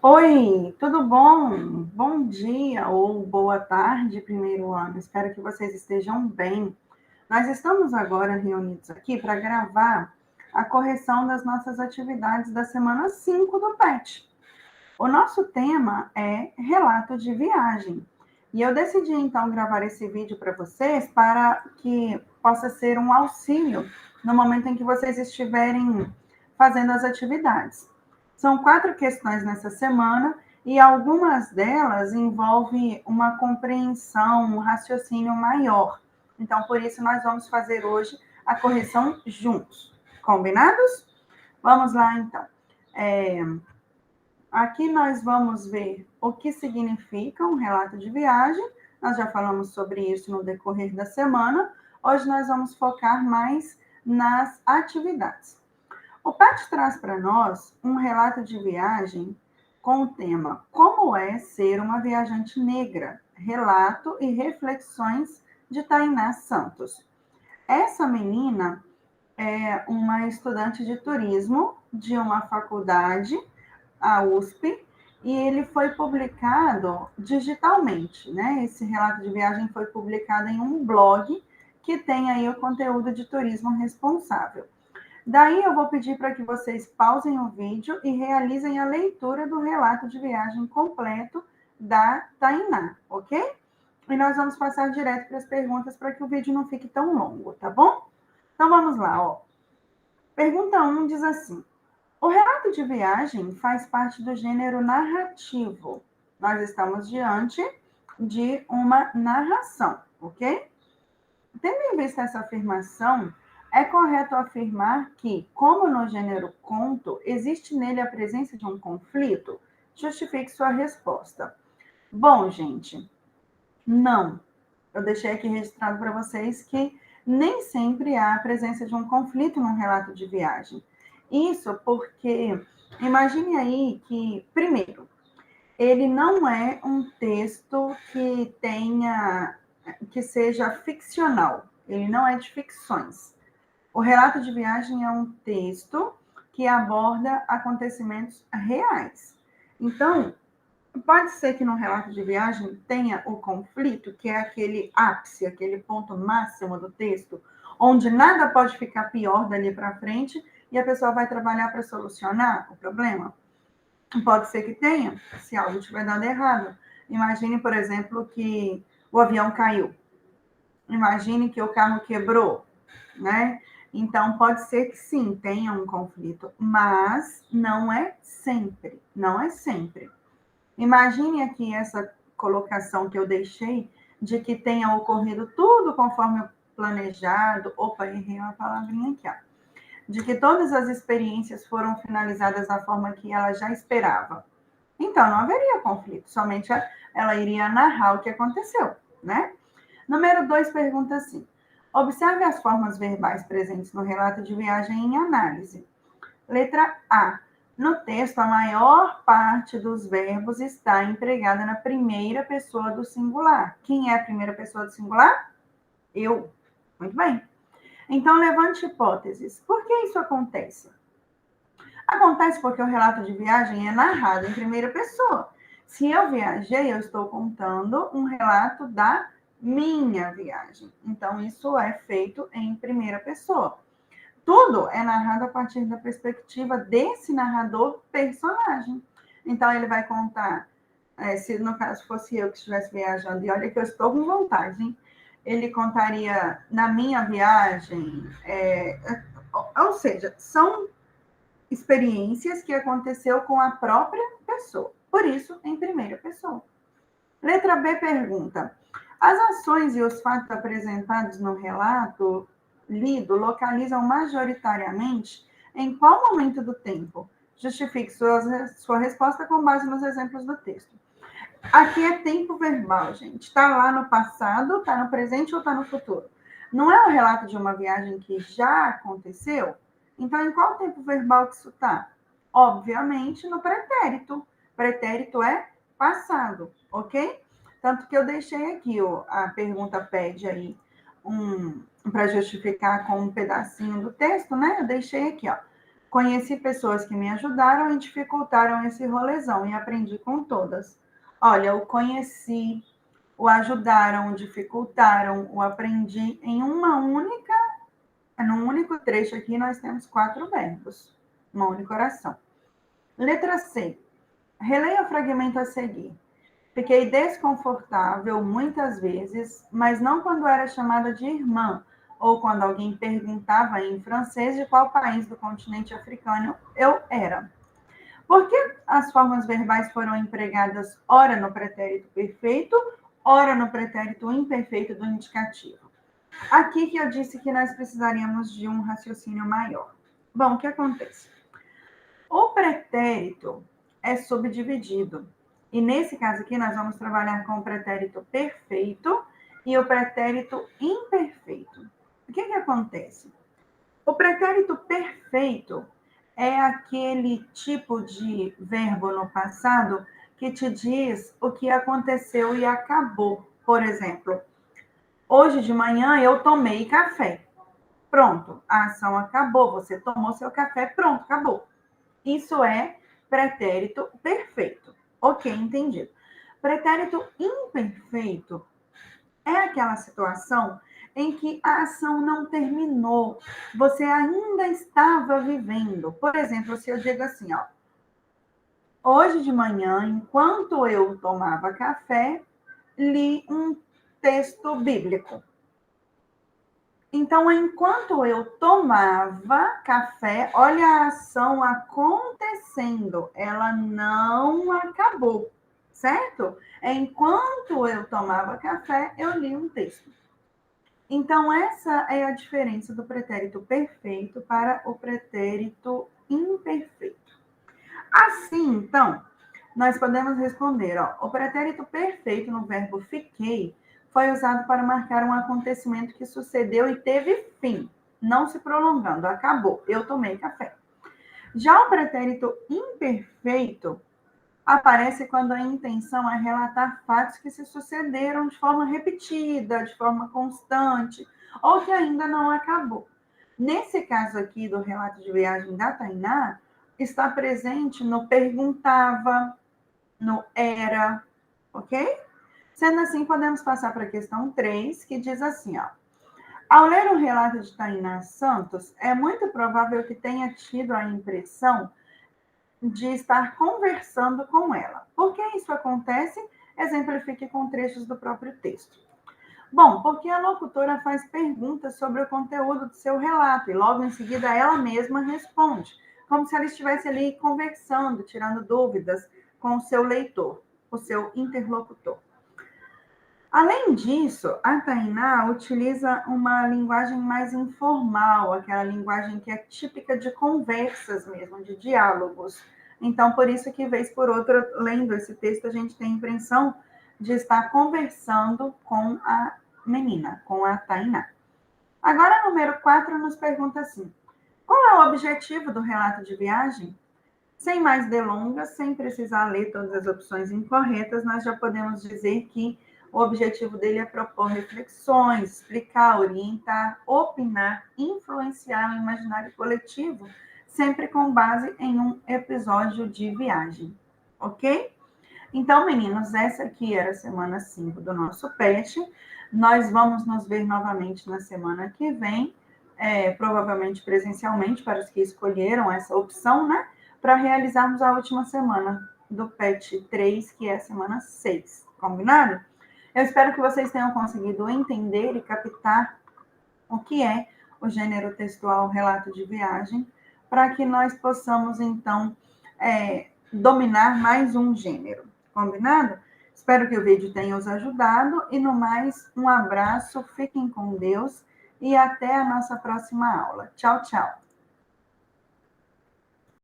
Oi, tudo bom? Bom dia ou boa tarde, primeiro ano. Espero que vocês estejam bem. Nós estamos agora reunidos aqui para gravar a correção das nossas atividades da semana 5 do PET. O nosso tema é relato de viagem. E eu decidi então gravar esse vídeo para vocês para que possa ser um auxílio no momento em que vocês estiverem fazendo as atividades. São 4 questões nessa semana e algumas delas envolvem uma compreensão, um raciocínio maior. Então, por isso, nós vamos fazer hoje a correção juntos. Combinados? Vamos lá, então. Aqui nós vamos ver o que significa um relato de viagem. Nós já falamos sobre isso no decorrer da semana. Hoje nós vamos focar mais nas atividades. O PET traz para nós um relato de viagem com o tema Como é ser uma viajante negra? Relato e reflexões de Tainá Santos. Essa menina é uma estudante de turismo de uma faculdade, a USP, e ele foi publicado digitalmente, né? Esse relato de viagem foi publicado em um blog que tem aí o conteúdo de turismo responsável. Daí eu vou pedir para que vocês pausem o vídeo e realizem a leitura do relato de viagem completo da Tainá, ok? E nós vamos passar direto para as perguntas para que o vídeo não fique tão longo, tá bom? Então vamos lá, ó. Pergunta 1 diz assim: o relato de viagem faz parte do gênero narrativo. Nós estamos diante de uma narração, ok? Tendo em vista essa afirmação, é correto afirmar que, como no gênero conto, existe nele a presença de um conflito? Justifique sua resposta. Bom, gente, não. Eu deixei aqui registrado para vocês que nem sempre há a presença de um conflito num relato de viagem. Isso porque, imagine aí que, primeiro, ele não é um texto que seja ficcional. Ele não é de ficções. O relato de viagem é um texto que aborda acontecimentos reais. Então, pode ser que no relato de viagem tenha o conflito, que é aquele ápice, aquele ponto máximo do texto, onde nada pode ficar pior dali para frente e a pessoa vai trabalhar para solucionar o problema. Pode ser que tenha, se algo estiver dando errado. Imagine, por exemplo, que o avião caiu. Imagine que o carro quebrou, né? Então, pode ser que sim, tenha um conflito, mas não é sempre, não é sempre. Imagine aqui essa colocação que eu deixei de que tenha ocorrido tudo conforme planejado. Opa, errei uma palavrinha aqui, ó. De que todas as experiências foram finalizadas da forma que ela já esperava. Então, não haveria conflito, somente ela iria narrar o que aconteceu, né? Número 2 pergunta assim: observe as formas verbais presentes no relato de viagem em análise. Letra A. No texto, a maior parte dos verbos está empregada na primeira pessoa do singular. Quem é a primeira pessoa do singular? Eu. Muito bem. Então, levante hipóteses. Por que isso acontece? Acontece porque o relato de viagem é narrado em primeira pessoa. Se eu viajei, eu estou contando um relato da minha viagem. Então, isso é feito em primeira pessoa. Tudo é narrado a partir da perspectiva desse narrador personagem. Então, ele vai contar, se no caso fosse eu que estivesse viajando, e olha que eu estou com vontade, hein? Ele contaria na minha viagem, ou seja, são experiências que aconteceu com a própria pessoa. Por isso, em primeira pessoa. Letra B pergunta: as ações e os fatos apresentados no relato lido localizam majoritariamente em qual momento do tempo? Justifique sua resposta com base nos exemplos do texto. Aqui é tempo verbal, gente. Está lá no passado, está no presente ou está no futuro? Não é o relato de uma viagem que já aconteceu? Então, em qual tempo verbal que isso está? Obviamente, no pretérito. Pretérito é passado, ok? Tanto que eu deixei aqui, ó, a pergunta pede aí para justificar com um pedacinho do texto, né? Eu deixei aqui, ó. Conheci pessoas que me ajudaram e dificultaram esse rolezão e aprendi com todas. Olha, o conheci, o ajudaram, o dificultaram, o aprendi em num único trecho aqui nós temos 4 verbos, uma única oração. Letra C. Releia o fragmento a seguir. Fiquei desconfortável muitas vezes, mas não quando era chamada de irmã, ou quando alguém perguntava em francês de qual país do continente africano eu era. Por que as formas verbais foram empregadas ora no pretérito perfeito, ora no pretérito imperfeito do indicativo? Aqui que eu disse que nós precisaríamos de um raciocínio maior. Bom, o que acontece? O pretérito é subdividido. E nesse caso aqui, nós vamos trabalhar com o pretérito perfeito e o pretérito imperfeito. O que acontece? O pretérito perfeito é aquele tipo de verbo no passado que te diz o que aconteceu e acabou. Por exemplo, hoje de manhã eu tomei café. Pronto, a ação acabou, você tomou seu café, pronto, acabou. Isso é pretérito perfeito. Ok, entendido. Pretérito imperfeito é aquela situação em que a ação não terminou, você ainda estava vivendo. Por exemplo, se eu digo assim, ó, hoje de manhã, enquanto eu tomava café, li um texto bíblico. Então, enquanto eu tomava café, olha a ação acontecendo, ela não acabou, certo? Enquanto eu tomava café, eu li um texto. Então, essa é a diferença do pretérito perfeito para o pretérito imperfeito. Assim, então, nós podemos responder, ó, o pretérito perfeito no verbo fiquei foi usado para marcar um acontecimento que sucedeu e teve fim, não se prolongando, acabou, eu tomei café. Já o pretérito imperfeito aparece quando a intenção é relatar fatos que se sucederam de forma repetida, de forma constante, ou que ainda não acabou. Nesse caso aqui do relato de viagem da Tainá, está presente no perguntava, no era, ok? Sendo assim, podemos passar para a questão 3, que diz assim, ó. Ao ler o relato de Tainá Santos, é muito provável que tenha tido a impressão de estar conversando com ela. Por que isso acontece? Exemplifique com trechos do próprio texto. Bom, porque a locutora faz perguntas sobre o conteúdo do seu relato e logo em seguida ela mesma responde, como se ela estivesse ali conversando, tirando dúvidas com o seu leitor, o seu interlocutor. Além disso, a Tainá utiliza uma linguagem mais informal, aquela linguagem que é típica de conversas mesmo, de diálogos. Então, por isso que, vez por outra, lendo esse texto, a gente tem a impressão de estar conversando com a menina, com a Tainá. Agora, a número 4 nos pergunta assim, qual é o objetivo do relato de viagem? Sem mais delongas, sem precisar ler todas as opções incorretas, nós já podemos dizer que o objetivo dele é propor reflexões, explicar, orientar, opinar, influenciar o imaginário coletivo, sempre com base em um episódio de viagem, ok? Então, meninos, essa aqui era a semana 5 do nosso PET. Nós vamos nos ver novamente na semana que vem, provavelmente presencialmente, para os que escolheram essa opção, né? Para realizarmos a última semana do PET 3, que é a semana 6. Combinado? Eu espero que vocês tenham conseguido entender e captar o que é o gênero textual relato de viagem, para que nós possamos, então, dominar mais um gênero. Combinado? Espero que o vídeo tenha os ajudado e, no mais, um abraço, fiquem com Deus e até a nossa próxima aula. Tchau, tchau!